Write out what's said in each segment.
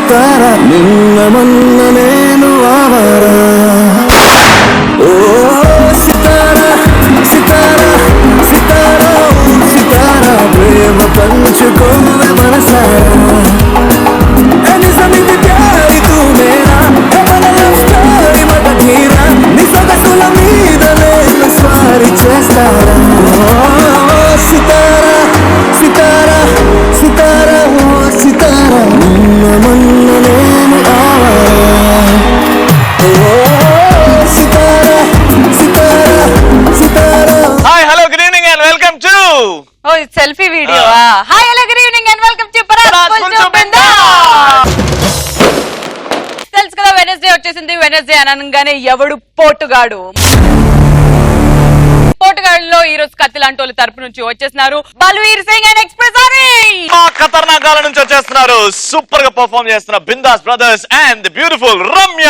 సితారా నిన్న మొన్న నేను ఆవారా ఓ సితారా సితారా సితారా సితారా ప్రేమ పంచుకోవే మనసారా నిజమిది ప్యారి తూ మేరా లవ్ స్టోరీ మట ధీరా నీ సొగసుల మీద నేను స్వారీ చేస్తారా సితారా సితారా సితారా సితారా నిన్న మొన్న నేను ఆవారా సితారా సితారా సితారా. Hi hello good evening and welcome to selfie video. Hi hello good evening and welcome to తెలుసు కదా వెనస్డే వచ్చేసింది. వెనస్డే అనగానే ఎవడు పోటుగాడు. పోటుగాడులో ఈ రోజు కత్తిలాంటోళ్ళ తరపు నుంచి వచ్చేస్తున్నారు బల్వీర్ సింగ్ అండ్ ఎక్స్ప్రెస్ ఖతర్నాకాల నుంచి వచ్చేస్తున్నారు సూపర్ గా పర్ఫార్మ్ చేస్తున్న bindaas brothers and the beautiful Ramya.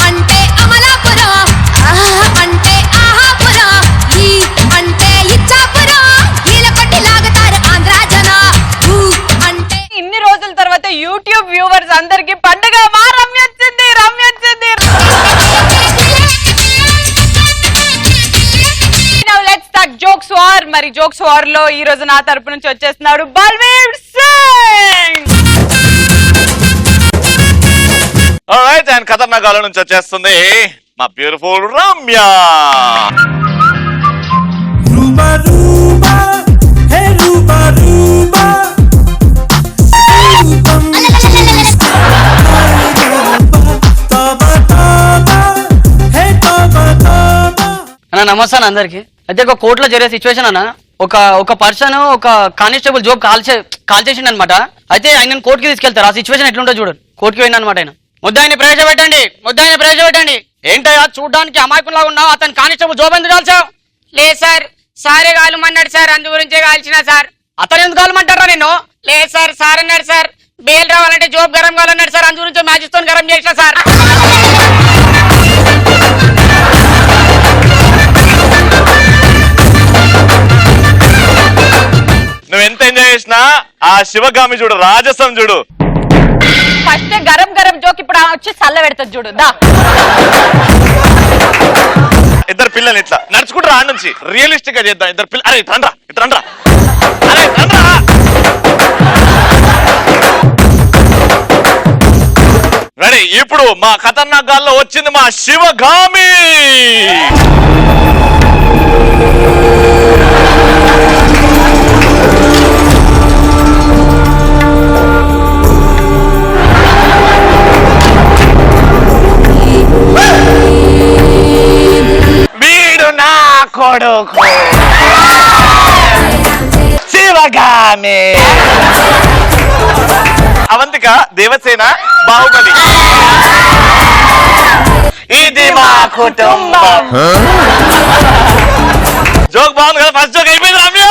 అంటే అమలాపురం అంటే ఆహాపురం ఈ అంటే ఇచ్చాపురం ఈలకొట్టి లాగుతారు ఆంధ్ర జన అంటే. ఇన్ని రోజుల తర్వాత యూట్యూబ్ వ్యూవర్స్ అందరికి పండుగ. మా రమ్య వచ్చింది, రమ్య వచ్చింది. Now let's start jokes war. మరి జోక్స్ వార్ లో ఈ రోజు నా తరపు నుంచి వచ్చేస్తున్నాడు బల్వీర్ సింగ్. ఆల్రైట్ అండ్ ఖతర్నాకాల నుంచి వచ్చేస్తుంది మా బ్యూటిఫుల్ రమ్య. రూబా రూబా హే రూబా రూబా అన్న నమస్తే అన్న అందరికి. అయితే ఒక కోర్టులో జరిగే సిచ్యువేషన్ అన్న, ఒక పర్సన్ ఒక కానిస్టేబుల్ జోబ్ కాల్ చేసిండు అనమాట. అయితే ఆయన కోర్టుకి తీసుకెళ్తారు. ఆ సిచ్యువేషన్ ఎట్లుంటో చూడండి. కోర్టుకి పోయింది అనమాట. ఆయన ముద్దాయిని ప్రవేశపెట్టండి, ముద్దాయిని ప్రవేశపెట్టండి. ఏంటయ్యా చూడడానికి అమాయకులా ఉన్నావు, అతను కానిస్టేబుల్ జోబ్ ఎందుకు కాల్చావు? లేదు సార్, సారే కాలమన్నాడు సార్, అందు గురించే కాల్చిన సార్. అతను ఎందుకు కాలమంటారా నిన్ను? లేదు సార్, సార్ అన్నాడు సార్, బెయిల్ రావాలంటే జోబ్ గరం కావాలన్నాడు సార్, అందు గురించి మ్యాజిస్తో గరం చేసిన సార్. నువ్వు ఎంత ఎంజాయ్ చేసినా ఆ శివగామి చూడు, రాజసం చూడు. ఫస్ట్ గరం గరం జోక్, ఇప్పుడు వచ్చి చల్ల పెడతాడు చూడు. దా ఇద్దరు పిల్లలు ఇట్లా నడుచుకుంటారు ఆడ నుంచి. రియలిస్టిక్ గా చేద్దాం. ఇద్దరు పిల్లలు అరే రండ్రా, ఇట్లా రండ్రా, అరే రండ్రా. రెడీ. ఇప్పుడు మా ఖతర్నాకాల్లో వచ్చింది మా శివగామి. వీడు నా కొడుకు శివగామి. అవంతిక, దేవసేన, బాహుబలి. ఇది మా కుటుంబం. జోక్ బాగుంది కదా. ఫస్ట్ జోక్ అయిపోయింది రమ్య.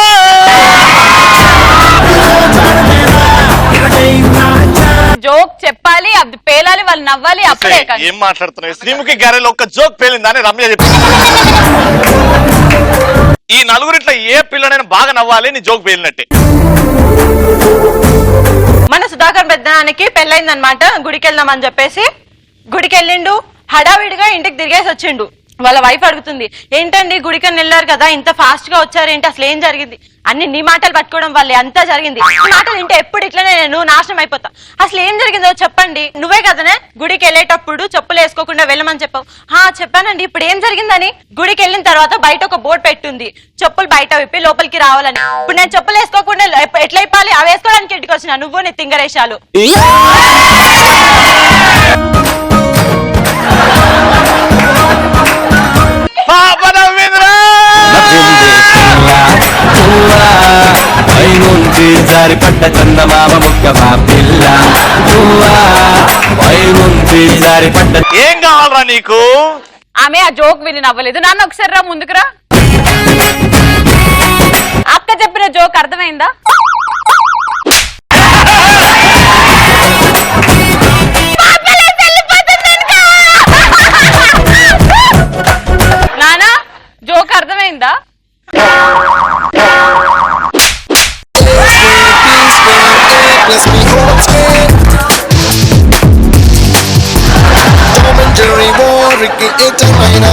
జోక్ చెప్పాలి, అది పేలాలి, వాళ్ళు నవ్వాలి. అప్పుడే ఏం మాట్లాడుతున్నావు? శ్రీముఖి గారెలో ఒక్క జోక్ పేలిందని రమ్య చెప్పి. ఈ నలుగురిట్లో ఏ పిల్లడైనా బాగా నవ్వాలి, నీ జోక్ పేలినట్టే. మన సుధాకర్ పెద్దనానికి పెళ్ళైందనమాట. గుడికి వెళ్దామని చెప్పేసి గుడికి వెళ్ళిండు. హడావిడిగా ఇంటికి తిరిగేసి వచ్చిండు. వాళ్ళ వైఫ్ అడుగుతుంది, ఏంటండి గుడికని వెళ్ళారు కదా, ఇంత ఫాస్ట్ గా వచ్చారేంటి, అసలు ఏం జరిగింది? అన్ని నీ మాటలు పట్టుకోవడం వల్లే అంతా జరిగింది. నీ మాటలు వింటే ఎప్పుడు ఇట్లనే నేను నాశనం అయిపోతా. అసలు ఏం జరిగిందో చెప్పండి. నువ్వే కదనే గుడికి వెళ్ళేటప్పుడు చెప్పులు వేసుకోకుండా వెళ్ళమని చెప్పావు. చెప్పానండి. ఇప్పుడు ఏం జరిగిందని? గుడికి వెళ్ళిన తర్వాత బయట ఒక బోర్డు పెట్టుంది, చెప్పులు బయట విప్పి లోపలికి రావాలని. ఇప్పుడు నేను చెప్పులు వేసుకోకుండా ఎట్లా ఇప్పాలి? అవి వేసుకోవడానికి ఇంటికి వచ్చిన నువ్వు నీ తింగరేశాలు. జారిపడ్డ చందమామ ముక్క పిల్ల జారిపడ్డ. ఏం కావాలరా నీకు? ఆమె ఆ జోక్ విని నవ్వలేదు. నాన్న ఒకసారి రా ముందుకురా. అక్క చెప్పిన జోక్ అర్థమైందా? నానా జోక్ అర్థమైందా? మురికి ఇచ్చమైనా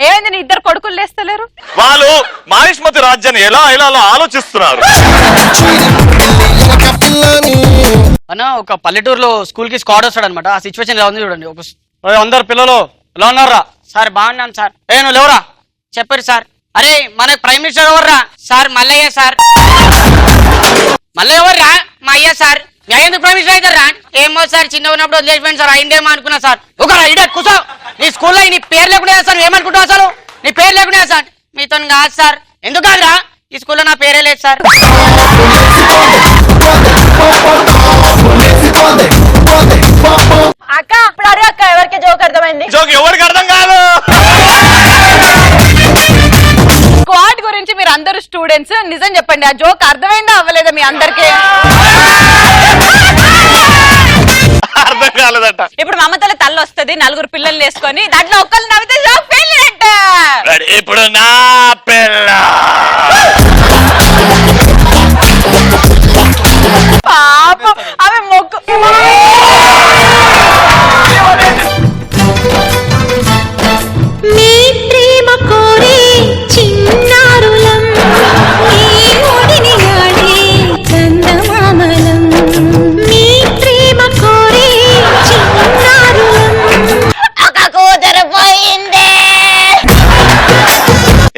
ఏమైంది నీ ఇద్దరు కొడుకులు లేస్తలేరు? వాళ్ళు మాహిష్మతి రాజ్యాన్ని ఎలా ఎలా ఆలోచిస్తున్నారు. అన్న ఒక పల్లెటూరులో స్కూల్ కి స్క్వాడ్ వస్తాడు అనమాట. ఆ సిచ్యువేషన్ ఎలా ఉంది చూడండి. అందరు పిల్లలు ఎలా ఉన్నారా? సార్ బాగున్నాను సార్. నువ్వు లేవరా? చెప్పారు సార్. అరే మన ప్రైమ్ మినిస్టర్ ఎవర్రా? Sir Mallayya sir. మల్లయ్య ఎవర్రా? మా అయ్య సార్. ఎందుకు ప్రైమ్ మినిస్టర్ అవుతారా? ఏమో సార్ చిన్న ఉన్నప్పుడు వదిలేసిపోయింది సార్. అయిందేమో అనుకున్నా సార్. ఒక ఇడే కూర్చో. నీ స్కూల్లో నీ పేరు లేకుండా సార్. ఏమనుకుంటావు అసలు? నీ పేరు లేకుండా సార్. మీతో కాదు సార్. ఎందుకు కాదురా? ఈ స్కూల్లో నా పేరే లేదు సార్. అక్క ఇప్పుడు అరే అక్క ఎవరికి జోక్ అర్థమైంది? జోక్ ఎవరికి అర్థం కాదు. స్క్వాడ్ గురించి మీరు అందరూ స్టూడెంట్స్ నిజం చెప్పండి, ఆ జోక్ అర్థమైందా అవ్వలేదా మీ అందరికి? అర్థం కాలేదట. ఇప్పుడు మమతల తల్లి వస్తుంది, నలుగురు పిల్లల్ని వేసుకొని దాంట్లో ఒక్కళ్ళు నవ్వితే జోక్ ఫెయిల్ అంట. ఇప్పుడు నా పిల్ల పాపం ఆమె మొక్కు. మీ ప్రేమ కోరే చిన్నారులం మీ ఒడిని ఆడే చందమామలం మీ ప్రేమ కోరే చిన్నారులం ఒక కూతురు పోయిందే.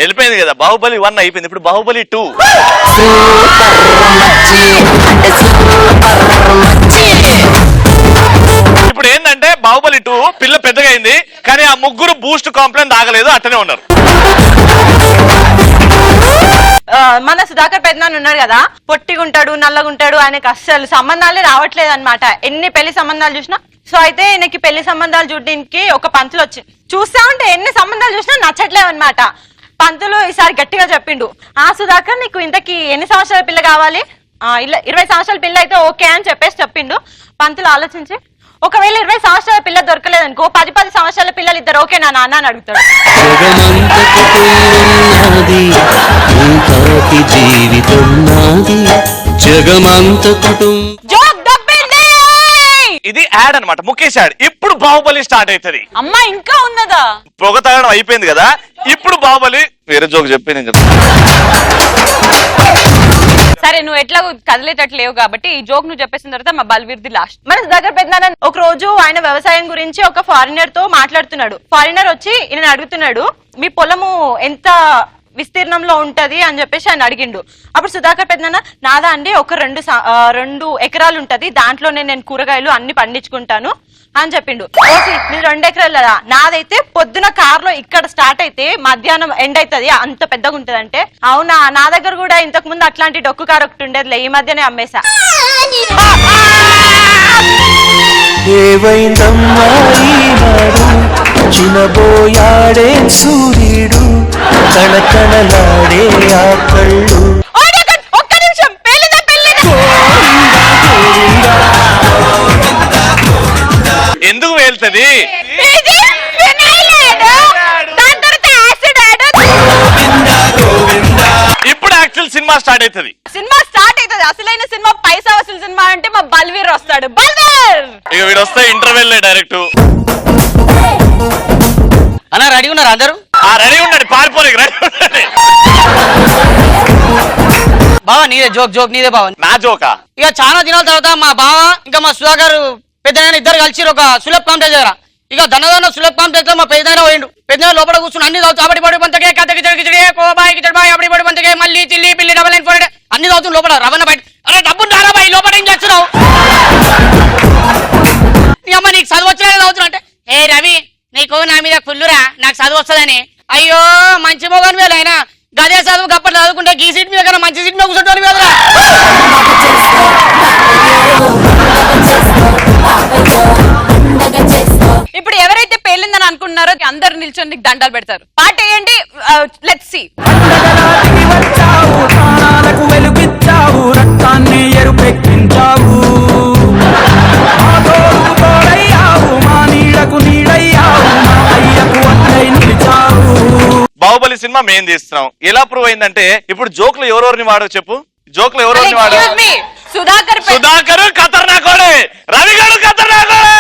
వెళ్ళిపోయింది కదా. బాహుబలి 1 అయిపోయింది. ఇప్పుడు బాహుబలి 2. ఇప్పుడు ఏంటంటే బాహుబలి 2 పిల్ల పెద్దగా అయింది, కానీ ఆ ముగ్గురు బూస్ట్ కాంప్లైంట్ ఆగలేదు, అట్టనే ఉన్నారు. మన సుధాకర్ పెద్దనాన్న ఉన్నాడు కదా, పొట్టిగుంటాడు నల్లగుంటాడు, ఆయనకి అస్సలు సంబంధాలే రావట్లేదు అనమాట. ఎన్ని పెళ్లి సంబంధాలు చూసినా. సో అయితే ఈయనకి పెళ్లి సంబంధాలు చూడడానికి ఒక పంతులు వచ్చి చూస్తా ఉంటే ఎన్ని సంబంధాలు చూసినా నచ్చట్లేవు అనమాట. పంతులు ఈసారి గట్టిగా చెప్పిండు, ఆ సుధాకర్ నీకు ఇంతకి ఎన్ని సంవత్సరాల పిల్ల కావాలి? ఇలా 20 సంవత్సరాల పిల్ల అయితే ఓకే అని చెప్పేసి చెప్పిండు. పంతులు ఆలోచించి ఒకవేళ 20 సంవత్సరాల పిల్ల దొరకలేదు అనుకో 10 సంవత్సరాల పిల్లలు ఇద్దరు ఓకేనా నాన్న అని అడుగుతాడు. ఇది యాడ్ అన్నమాట, ముఖేష్ యాడ్. ఇప్పుడు బాహుబలి స్టార్ట్ అవుతుంది. అమ్మా ఇంకా ఉన్నదా? పొగ తాగడం అయిపోయింది కదా, ఇప్పుడు బాహుబలి వేరే జోక్ చెప్పి నేను చెప్తాను. సరే నువ్వు ఎట్లా కదిలేటట్లు లేవు కాబట్టి ఈ జోక్ నువ్వు చెప్పేసిన తర్వాత మా బల్వీర్ది లాస్ట్. మన సుధాకర్ పెద్దనాన్న ఒక రోజు ఆయన వ్యవసాయం గురించి ఒక ఫారినర్ తో మాట్లాడుతున్నాడు. ఫారినర్ వచ్చి ఈయన అడుగుతున్నాడు, మీ పొలము ఎంత విస్తీర్ణంలో ఉంటది అని చెప్పేసి ఆయన అడిగిండు. అప్పుడు సుధాకర్ పెద్దనాన్న, నాదా అండి ఒక 2 ఎకరాలు ఉంటది, దాంట్లోనే నేను కూరగాయలు అన్ని పండించుకుంటాను అని చెప్పిండు. ఓకే మీరు 2 ఎకరాలు కదా, నాదైతే పొద్దున కారులో ఇక్కడ స్టార్ట్ అయితే మధ్యాహ్నం ఎండ్ అవుతుంది, అంత పెద్దగా ఉంటది అంటే. అవునా, నా దగ్గర కూడా ఇంతకు ముందు అట్లాంటి డొక్కు కారు ఒకటి ఉండేదిలే, ఈ మధ్యనే అమ్మేశా. ఏవైందమ్మా ఈనాడు చినబోయాడే సూర్యుడు కళకళలాడే ఆ కళ్ళు. ఒక్క నిమిషం, పెళ్ళిదా ఎందుకు వెళ్తుంది? ఇప్పుడు యాక్చువల్ సినిమా స్టార్ట్ అవుతుంది. సినిమా స్టార్ట్ అవుతుంది. అసలైన సినిమా పైసా వసూలు సినిమా అంటే మా బల్వీర్ వస్తాడు. బల్వీర్ ఇక వీడు వస్తే ఇంటర్వెల్ డైరెక్ట్. అన్న రెడీ ఉన్నారు అందరూ? రెడీ ఉండండి, పారిపోలేక రెడీ ఉండండి. బావా నీదే జోక్ నీదే బావ. నా జోకా? ఇక చాలా దినాల తర్వాత మా బావ ఇంకా మా సుధాకర్ పెద్ద ఇద్దరు కలిసి ఒక సులభ్ కాంప్లెక్స్ దగ్గర ఇక ధనదాన సులభ్ కాంప్లెక్స్ లో మా పెద్దనాయన పోయిండు. పెద్దనాయన లోపల కూర్చుని అన్ని తాగుతూ అబడి పడి పంతకే కథకి కిచడే కోబాయి కిచడబాయి అబడి పడి పంతకే మళ్ళీ చిల్లి పిల్లి డబల్ అండ్ ఫోర్ అన్ని తాగుతూ లోపల రవణ బయట. అరే డబ్బులు రారా బాయ్, లోపల ఏం చేస్తున్నావు? నీ అమ్మ నీకు చదువు వచ్చినా చదువుతున్నా అంటే, ఏ రవి నీకు నా మీద కుళ్ళురా, నాకు చదువు వస్తుందని. అయ్యో మంచి మొగని మీద అయినా గదే చదువు గప్పటి చదువుకుంటే గీ సీట్ మీద కన్నా మంచి సీట్ మీద కూర్చుంటాను కదరా. ఇప్పుడు ఎవరైతే పేలిందని అనుకుంటున్నారో అందరు నిల్చొని నీకు దండాలు పెడతారు. పాట వేయండి, లెట్స్ సీ. వచ్చావు ప్రాణాలకు వెలుగిచ్చావు, రక్తాన్ని ఎరుపెక్కించావు, మా నీడకు నీడయ్యావు, మా అయ్యకు అన్నై నిలిచావు. బాహుబలి సినిమా మేము తీస్తున్నాం. ఎలా ప్రూవ్ అయిందంటే ఇప్పుడు జోక్లు ఎవరెవరిని వాడో చెప్పు. జోక్లు ఎవరెవరిని వాడో? సుధాకర్ ఖతర్నాకోడే, రవి గారు ఖతర్నాకోడే.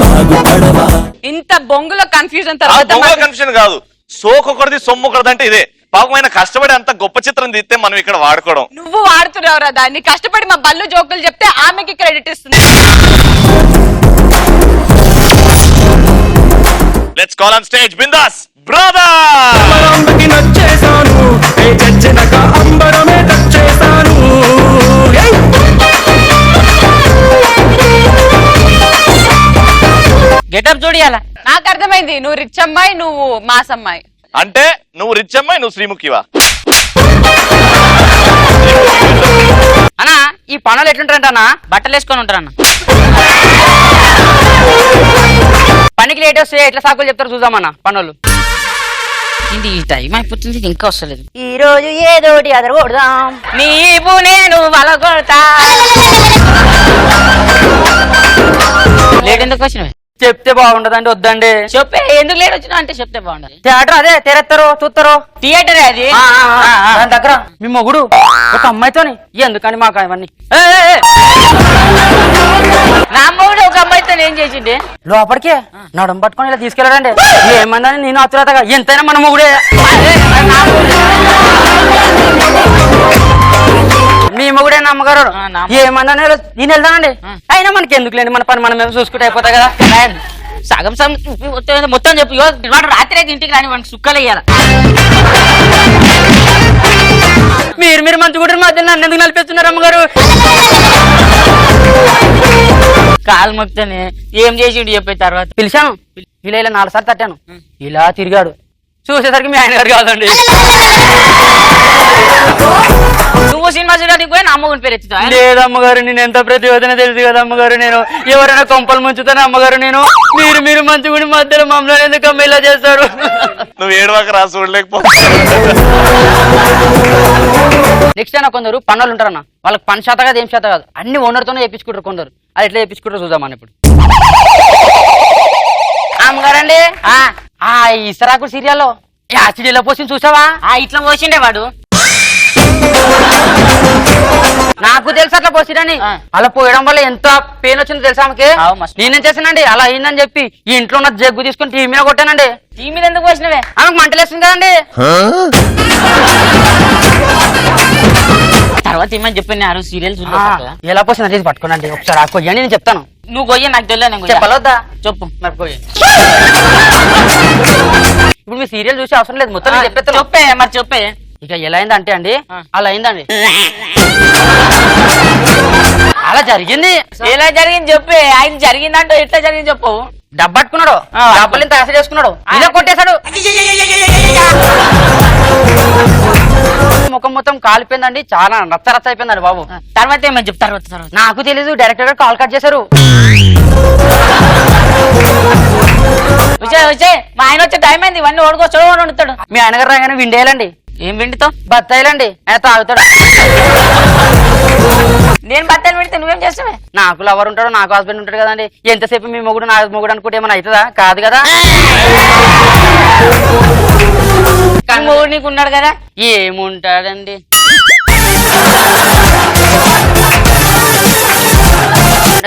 బాగుపడవా ఇంత బొంగులో కన్ఫ్యూజన్ ఆ తర్వాత బొంగ కన్ఫ్యూజన్ కాదు, సోకొకరిది సొమ్ము ఒకరిది అంటే ఇదే. పాపమైన కష్టపడి అంత గొప్ప చిత్రం తీస్తే మనం ఇక్కడ వాడుకోవడం. నువ్వు వాడుతున్నావురా దాన్ని, కష్టపడి మా బల్లు జోకులు చెప్తే ఆమెకి క్రెడిట్ ఇస్తుంది. లెట్స్ కాల్ ఆన్ స్టేజ్ బిందాస్ బ్రదర్. అంబకి నచ్చేసాను ఏ చచ్చినక అంబరమే టచ్చేసాను గెటప్ చూడియాల. నాకు అర్థమైంది, నువ్వు రిచ్ అమ్మాయి, నువ్వు మాస్ అమ్మాయి. అంటే నువ్వు రిచ్ అమ్మాయి, నువ్వు శ్రీముఖివా? అన్నా ఈ పనులు ఎట్లుంటారంట అన్న, బట్టలు వేసుకొని ఉంటారన్న. పనికి లేట్ వస్తే ఎట్లా సాకులు చెప్తారు చూద్దామన్న పనులు. ఇది టైం అయిపోతుంది, ఇది ఇంకా వస్తలేదు. ఈ రోజు ఏదోటి అదర కొడదాం, నీవు నేను వలగొడతా. లేట్ ఎందుకు వచ్చినవి? చెప్తే బాగుండదండి, వద్దండి. చెప్పే ఎందుకు లేట్ వచ్చినా అంటే చెప్తే బాగుండదు. థియేటర్ అదే తెరేస్తారు చూస్తారు, థియేటరే అది. దాని దగ్గర మీ మొగుడు ఒక అమ్మాయితోని ఎందుకని మాకు అవన్నీ. నా మొగుడు ఒక అమ్మాయితో ఏం చేసిండే లోపలికే నడుం పట్టుకొని ఇలా తీసుకెళ్ళాడండి. ఏమన్నా నేను అతురాతగా ఎంతైనా మన మొగుడే. మీ మొగుడే నా అమ్మగారు ఏమన్నా నేను వెళ్తానండి. అయినా మనకి ఎందుకు లేండి, మన పని మనం చూసుకుంటే అయిపోతాయి కదా. సగం సగం మొత్తం చెప్పి వాడు రాత్రి అయితే ఇంటికి రాని వాడికి సుక్కలు వేయాల. మీరు మంచి గుడి మధ్య నన్ను ఎందుకు నలిపేస్తున్నారు అమ్మగారు? కాలు మొక్తనే ఏం చేసిండు చెప్పే తర్వాత పిలిచాను. ఇలా 4 సార్లు తట్టాను, ఇలా తిరిగాడు. చూసేసరికి మీ ఆయన గారు కాదండి. నువ్వు సినిమా చూడడానికి పోయి నా అమ్మగుని పేరు ఎత్తుతా. లేదమ్మగారు, నేను ఎంత ప్రతివేదన తెలుసు కదా అమ్మగారు. నేను ఎవరైనా కొంపలు ముంచుతాను అమ్మగారు. నేను మీరు మంచిగుడి మధ్యలో మమ్మల్ని ఎందుకు అమ్మ ఇలా చేస్తారు? నువ్వు ఏడవాక రాసి చూడలేకపో. నెక్స్ట్ అయినా కొందరు పనులు ఉంటారన్న, వాళ్ళకి పని శాత కాదు ఏం శాత కాదు, అన్ని ఓనర్తోనే చేయించుకుంటారు కొందరు. అది ఎట్లా చేయించుకుంటారు చూద్దామని ఇప్పుడు. అమ్మగారండి ఇసరాకు సీరియల్లో యాసిడ్ ఇలా పోసి చూసావా? ఇట్లా పోసిండే వాడు. నాకు తెలుసు అట్లా పోసిడని. అలా పోయడం వల్ల ఎంత పెయిన్ వచ్చిందో తెలుసా ఆమెకి. నేనేం చేశానండి, అలా అయిందని చెప్పి ఈ ఇంట్లో ఉన్న జగ్గు తీసుకుని టీవీ మీద కొట్టానండి. టీవీ మీద ఎందుకు పోసినవే? ఆమెకు మంటలేస్తుంది కదండి. తర్వాత ఏమని చెప్పాను సీరియల్ ఎలా పోసింది పట్టుకోనండి ఒకసారి ఆ కొయ్యని నేను చెప్తాను. నువ్వు కొయ్య నాకు తెలియదు, చెప్పలొద్దా? చెప్పు మరి కొయ్య. ఇప్పుడు మీ సీరియల్ చూసి అవసరం లేదు, మొత్తం చెప్పేస్తాను. చెప్పే మరి చెప్పే. ఇక ఎలా అయింది అంటే అండి, అలా అయిందండి. అలా జరిగింది. ఎలా జరిగింది చెప్పే. ఆయన జరిగిందంటే ఎట్లా జరిగింది చెప్పు. డబ్బట్టుకున్నాడు, డబ్బులు ఇంత అసలు చేసుకున్నాడు, ఇలా కొట్టేశాడు. ముఖం మొత్తం కాలిపోయిందండి, చాలా రచ్చ అయిపోయిందండి బాబు. తర్వాత ఏమని చెప్తారు? నాకు తెలీదు, డైరెక్టర్ గారు కాల్ కట్ చేశారు. మా ఆయన వచ్చే టైం అయింది, ఇవన్నీ ఓడుకోవచ్చు వండుతాడు. మీ ఆయన గారు రాగానే విండేయాలండి. ఏం విండితో? బత్తాయిలండి. ఆయన తాగుతాడు. నేను బత్తాయిలు పెడితే నువ్వేం చేస్తావే? నాకు లవర్ ఉంటాడు, నాకు హస్బెండ్ ఉంటాడు కదండి. ఎంతసేపు మీ మొగుడు నా మొగుడు అనుకుంటే ఏమైనా అవుతుందా? కాదు కదా. మొగుడు నీకు ఉన్నాడు కదా. ఏముంటాడండి.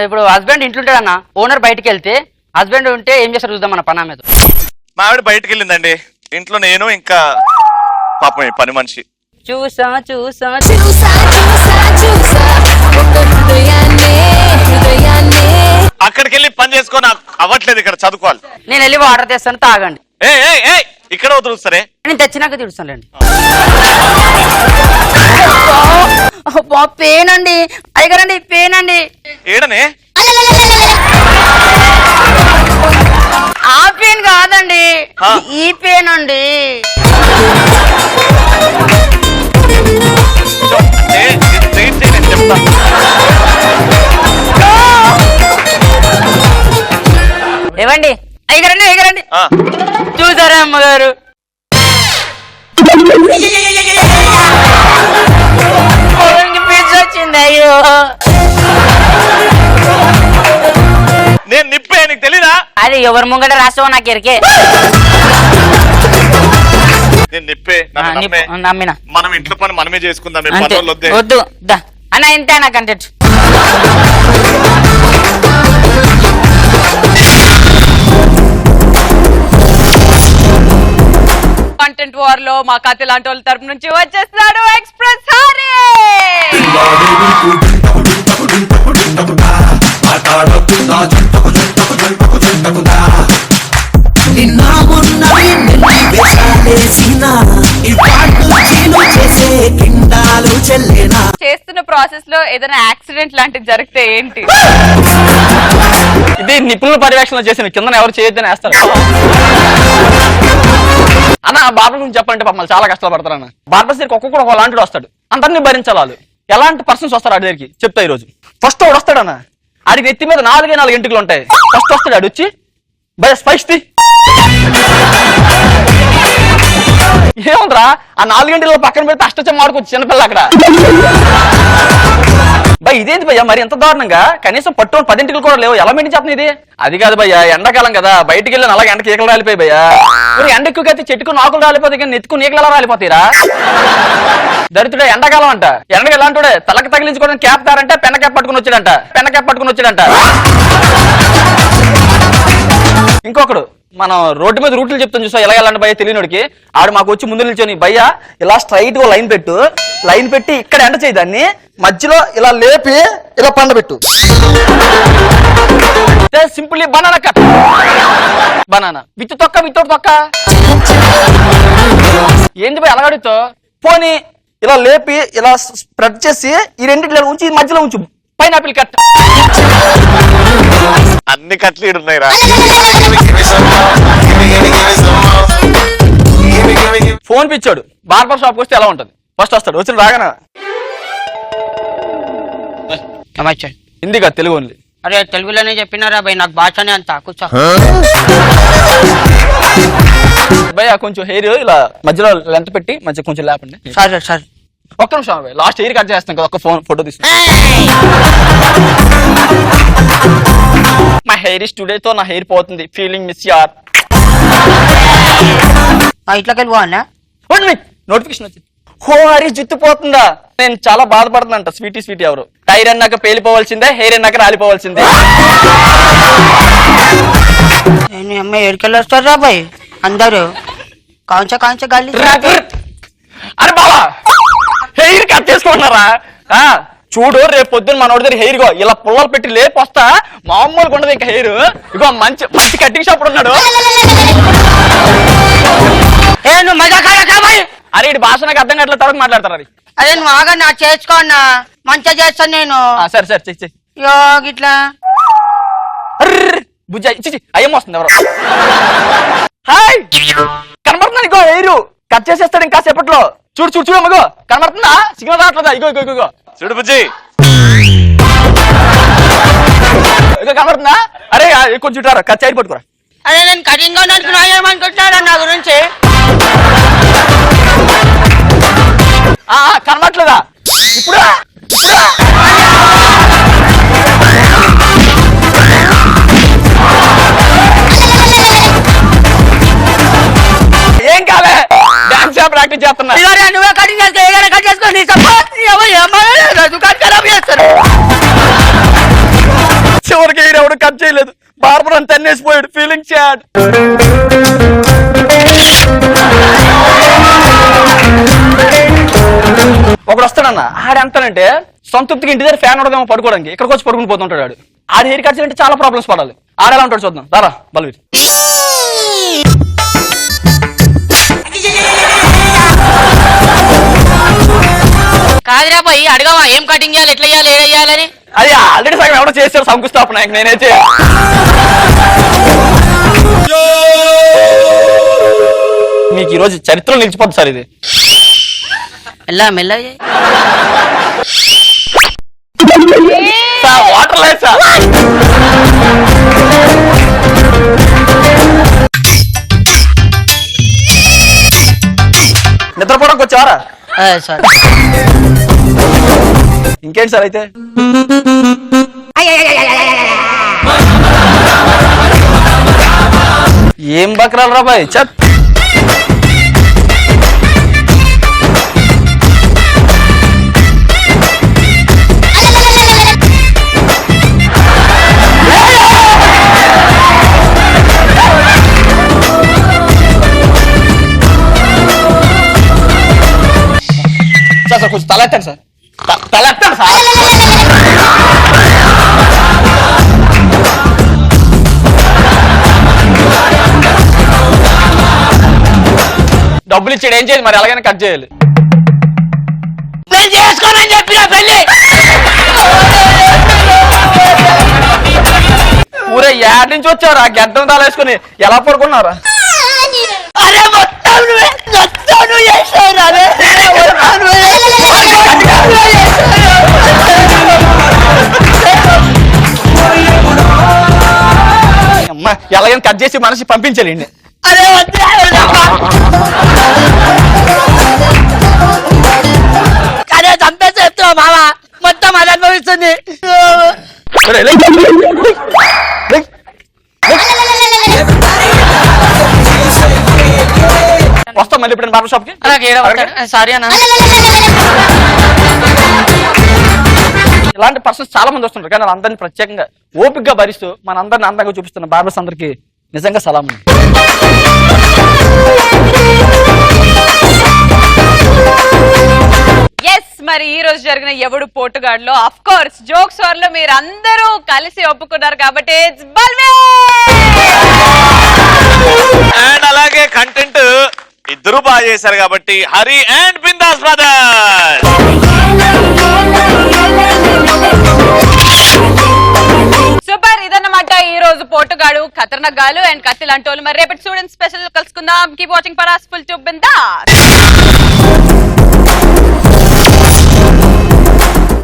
ఇప్పుడు హస్బెండ్ ఇంట్లుంటాడన్న, ఓనర్ బయటికి వెళ్తే హస్బెండ్ ఉంటే ఏం చేస్తారు చూద్దాం మన పనా మీద. మా ఆవిడ బయటకు వెళ్ళిందండి, ఇంట్లో నేను ఇంకా పాపం పని మనిషి. చూసా ఒక హృదయాన్నే అక్కడికి వెళ్ళి పని చేసుకో, నాకు అవ్వట్లేదు, ఇక్కడ చదువుకోవాలి. నేను వెళ్ళి వాటర్ తెస్తాను, తాగండి. ఇక్కడ వదులు సరే, నేను తెచ్చినాక తీరుస్తానులేండి. పెయిన్ అండి అయ్యగారండి, పెయిన్ అండి. ఏడనే ఆ పెయిన్ కాదండి, ఈ పెయిన్ అండి. చెప్తా. ఏవండి అయ్యగారండి చూసారా అమ్మగారు? పిచ్చి వచ్చింది. అయ్యో నేను నిప్పే, నీకు తెలీదా? అది ఎవరి ముంగట రాస్తావో నాకు ఎరికే. నేను నిప్పే, నమ్మిన మనం ఇంట్లో పని మనమే చేసుకుందాం. వద్దు అన్న ఇంతే నా కంటెంట్. కంటెంట్ వార్ లో మా కథ లాంటి వాళ్ళ తరపు నుంచి వచ్చేస్తున్నాడు ఎక్స్ప్రెస్ హారే. నిన్న మొన్న ఎన్ని వేషాలేసినా ఇవాళ చీను చేసే కిండాలు చెల్లేనా. చేస్తున్న ప్రాసెస్ లో ఏదైనా యాక్సిడెంట్ లాంటిది జరిగితే ఏంటి? ఇది నిపుణుల పర్యవేక్షణ చేసిన కింద ఎవరు చేయొద్దని వేస్తారు. అన్న బార్బర్ గురించి చెప్పంటే పాపం చాలా కష్టాలు పడతారు అన్న. బార్బర్ దగ్గరికి ఒక్కొక్కడు ఒక లాంటి వస్తాడు, అందరినీ భరించాలి వాళ్ళు. ఎలాంటి పర్సన్స్ వస్తారు ఆడి దగ్గరికి చెప్తా ఈ రోజు. ఫస్ట్ వాడు వస్తాడన్న, ఆడికి నెత్తి మీద 4 ఎంటుకలు ఉంటాయి. ఫస్ట్ వస్తాడు ఆడు వచ్చి భయ స్పైస్తి ఏముందిరా ఆ 4 గంటల పక్కన పెడితే అష్టచమ్మ ఆడుకోవచ్చు చిన్నపిల్ల అక్కడ. భయ్ ఇదేంటి భయ్యా మరి ఎంత దారుణంగా, కనీసం పట్టు 10 ఇంటికలు కూడా లేవు, ఎలా మెయింటైన్ చేస్తుంది ఇది? అది కాదు భయ్యా, ఎండాకాలం కదా బయటికి వెళ్ళిన అలాగే ఎండకి ఈకలు రాలిపోయి భయ్యా. మరి ఎండ ఎక్కువ అయితే చెట్టుకు నాకులు రాలిపోతాయి కానీ నెత్తుకు నీకలు ఎలా రాలిపోతాయిరా? దరిద్రుడే ఎండాకాలం అంట. ఎండకి ఎలాంటి తలకి తగిలించుకోవడం క్యాప్ తారంటే పెన్న క్యాప్ పట్టుకుని వచ్చాడంట. ఇంకొకడు మనం రోడ్డు మీద రూట్లు చెప్తాం చూసా, ఎలా వెళ్ళండి భయ్య తెలియనోడికి. ఆడు మాకు వచ్చి ముందు నిల్చొని భయ్యా ఇలా స్ట్రైట్ గా లైన్ పెట్టి ఇక్కడ ఎండ చేయి, దాన్ని మధ్యలో ఇలా లేపి ఇలా పండబెట్టు. Simply banana cut, banana with తొక్క వితౌట్ తొక్క. ఏంది భయ్ అలాగడుతో? పోనీ ఇలా లేపి ఇలా స్ప్రెడ్ చేసి ఈ రెండింటిలో ఉంచి మధ్యలో ఉంచు, పైనాపిల్ కట్. అన్ని కట్లు ఈడున్నాయిరా. ఫోన్ పిచ్చాడు బార్బర్ షాప్కి వస్తే ఎలా ఉంటది? ఫస్ట్ వస్తాడు, వచ్చిన రాగానే హిందీ కాదు తెలుగు ఓన్లీ. అరే తెలుగులోనే చెప్పినారా భయ్, నాకు భాషనే అంత కూర్చో. భయ్ కొంచెం హెయిర్ ఇలా మధ్యలో లెంత్ పెట్టి మధ్య కొంచెం లేపండి. సరే ఒక్క నిమిషం భయ్, లాస్ట్ హెయిర్ కట్ చేస్తాం కదా, ఒక్క ఫోటో తీసుకుంటా. మా హెయిర్ టుడే తో నా హెయిర్ పోతుంది, ఫీలింగ్ మిస్ యార్. ఇట్లోకి వెళ్ళిపోవాలా? నోటిఫికేషన్ వచ్చింది, హో హరి జుట్టు పోతుందా? నేను చాలా బాధపడుతుందంట. స్వీటీ ఎవరు? టైర్ అన్నాక పేలిపోవాల్సిందే, హెయిర్ అన్నాక రాలిపోవాల్సిందే. నేను అమ్మాయి ఎడికెళ్ళి వస్తారు రా భయ్ అందరూ కాంచ గాలి. అరే బాబా హెయిర్ కట్ చేసుకుంటున్నారా? చూడు రేపు పొద్దున్న మనోడి దగ్గర హెయిర్ గో ఇలా పుల్లలు పెట్టి లేపొస్తా, మామూలుగా ఉండదు ఇంకా హెయిర్. ఇగో మంచి కటింగ్ షాప్ ఉన్నాడు. నువ్వు మజా భయ్. అరే ఇటు భాష నాకు అర్థం కావట్లేదు, తర్వాత మాట్లాడతారు. అది అదే నువ్వు ఆగా నా చేసుకో అన్నా, మంచిగా చేస్తాను నేను. సరే చెయ్యి. ఇట్లా బుజ్జ ఇచ్చి అయ్యమ్మ వస్తుంది ఎవరు. హాయ్ కనబడుతున్నాను, ఇగో హెయిర్ కట్ చేసేస్తాడు ఇంకా సేపట్లో. చూడు అమ్మగో కనబడుతుందా? సిగ్నల్ రావట్లేదా? ఇగో చూడు బుజ్జి, ఇగో కనబడుతుందా? అరే కొంచెం చుట్టారా కట్ సైడ్ పట్టుకురా. అదే నేను కటింగ్ అనుకున్నా, ఏమనుకుంటున్నాడు నా గురించి? కనబట్లేదా? ఇప్పుడు ఏం కాలే, డాన్స్ ప్రాక్టీస్ చేస్తున్నా. నువ్వే కటింగ్ కట్ చేసుకోండి. చివరికి ఎవడు కట్ చేయలేదు, బార్బర్ అంత తన్నేసిపోయాడు, ఫీలింగ్ సాడ్. ఒకడు వస్తాడన్న, ఆడంతానంటే సొంతకి ఇంటి దగ్గర ఫ్యాన్ ఉండదేమో పడుకోవడానికి, ఇక్కడికి వచ్చి పడుకుని పోతుంటాడు. ఆడు హెయిర్ కట్ చేయాలంటే చాలా ప్రాబ్లమ్స్ పడాలి. ఆడెలా ఉంటాడు చూద్దాం దారా బలవీర్. కాదురా పోయి అడగవా ఏం కటింగ్ చేయాలి, ఎట్లా చేయాలి, ఏడ చేయాలని? అది ఆల్రెడీ సగం ఎవడో చేశారు శంకుస్థాపన, నేనైతే మీకు ఈ రోజు చరిత్రలో నిలిచిపోతుంది సార్ ఇది. మెల్ల వాటర్ లేదు సార్. నిద్రపోవడానికి వచ్చారా? సార్ ఇంకేంటి సార్ అయితే? ఏం బకరాలు రా బాయ్, చట్. తలెత్తండి సార్ తలెత్తండి సార్. డబ్బులు ఇచ్చాడు ఏం చేయాలి మరి? ఎలాగైనా కట్ చేయాలి. నేను చేసుకోనని చెప్పిన పెళ్లి. ఊరే ఏడు నుంచి వచ్చారు ఆ గడ్డం తాలేసుకుని ఎలా పడుకున్నారా? అరే మొత్తం నువ్వే చేసావు అరే. అమ్మ ఎలాగైనా కట్ చేసి మనిషి పంపించాలండి. అరే అరే చంపేసి చెప్తున్నావు మామ, మొత్తం అది అనుభవిస్తుంది. వస్తాం మళ్ళీ ఇప్పుడు బార్బర్ షాప్ కి. సారీ అన్న. ఇలాంటి పర్సన్స్ చాలా మంది వస్తుంటారు కానీ అందరినీ ప్రత్యేకంగా ఓపికగా భరిస్తూ మన అందరిని అందంగా చూపిస్తున్న బార్బర్స్ అందరికి నిజంగా సలాం. ఎస్ మరి ఈ రోజు జరిగిన ఎవడు పోటుగాడులో ఆఫ్ కోర్స్ జోక్స్ వార్లో మీరు అందరూ కలిసి ఒప్పుకున్నారు కాబట్టి ఇట్స్ బల్వే. అండ్ అలాగే కంటెంట్ ఇద్దరు బాగా చేశారు కాబట్టి Hari and bindaas brothers. Super, ఇదన్నమాట ఈ రోజు పోటుగాడు ఖతర్నాక్ గాలు అండ్ కత్తి లాంటి వాళ్ళు. మరి రేపటి స్టూడెంట్ స్పెషల్ కలుసుకుందాం. Keep watching Paras full to bindaas.